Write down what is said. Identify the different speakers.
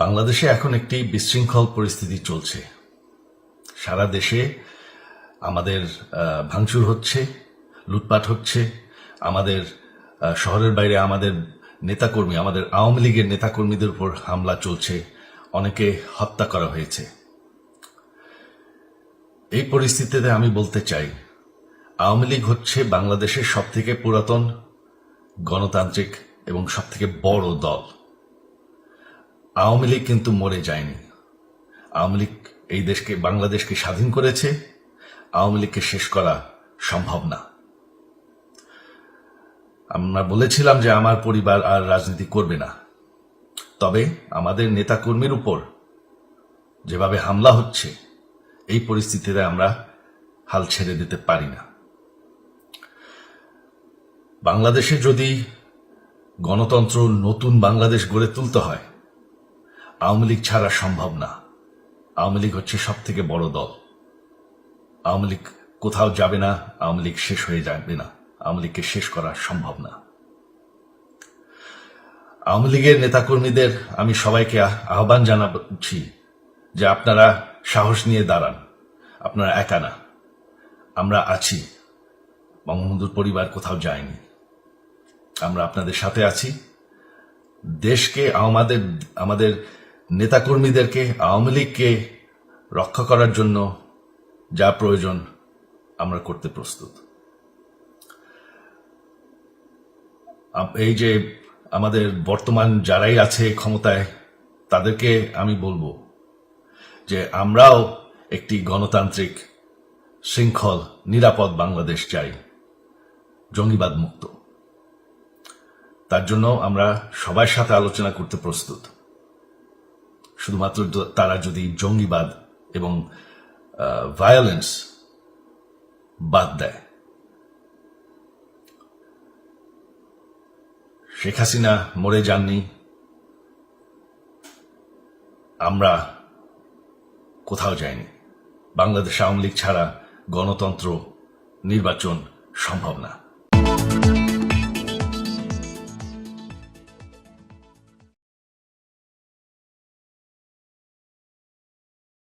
Speaker 1: বাংলাদেশে এখন একটি বিশৃঙ্খল পরিস্থিতি চলছে। সারা দেশে আমাদের ভাঙচুর হচ্ছে, লুটপাট হচ্ছে, আমাদের শহরের বাইরে আমাদের নেতাকর্মী, আমাদের আওয়ামী লীগের নেতাকর্মীদের উপর হামলা চলছে, অনেকে হত্যা করা হয়েছে। এই পরিস্থিতিতে আমি বলতে চাই, আওয়ামী লীগ হচ্ছে বাংলাদেশের সবথেকে পুরাতন গণতান্ত্রিক এবং সবথেকে বড় দল। আওয়ামী লীগ কিন্তু মরে যায়নি। আওয়ামী লীগ এই দেশকে, বাংলাদেশকে স্বাধীন করেছে। আওয়ামী লীগকে শেষ করা সম্ভব না। আমরা বলেছিলাম যে আমার পরিবার আর রাজনীতি করবে না, তবে আমাদের নেতাকর্মীর উপর যেভাবে হামলা হচ্ছে, এই পরিস্থিতিতে আমরা হাল ছেড়ে দিতে পারি না। বাংলাদেশে যদি গণতন্ত্র, নতুন বাংলাদেশ গড়ে তুলতে হয়, আওয়ামী লীগ ছাড়া সম্ভব না। আওয়ামী লীগ হচ্ছে সব থেকে বড় দল। আওয়ামী লীগ কোথাও যাবে না, আওয়ামী লীগ শেষ হয়ে যাবে না। আওয়ামী লীগকে শেষ করা সম্ভব না। আওয়ামী লীগের নেতাকর্মীদের আমি সবাইকে আহ্বান জানাচ্ছি যে আপনারা সাহস নিয়ে দাঁড়ান। আপনারা একা না, আমরা আছি। বঙ্গবন্ধুর পরিবার কোথাও যায়নি, আমরা আপনাদের সাথে আছি। দেশকে, আমাদের নেতাকর্মীদেরকে, আওয়ামী লীগকে রক্ষা করার জন্য যা প্রয়োজন আমরা করতে প্রস্তুত। এই যে আমাদের বর্তমান যারাই আছে ক্ষমতায়, তাদেরকে আমি বলবো যে আমরাও একটি গণতান্ত্রিক, শৃঙ্খল, নিরাপদ বাংলাদেশ চাই, জঙ্গিবাদ মুক্ত। তার জন্য আমরা সবার সাথে আলোচনা করতে প্রস্তুত। শুধুমাত্র তারা যদি জঙ্গিবাদ এবং ভায়োলেন্স বাদ দেয়। শেখ হাসিনা মরে যাননি, আমরা কোথাও যাইনি। বাংলাদেশ আওয়ামী লীগ ছাড়া গণতন্ত্র, নির্বাচন সম্ভব না।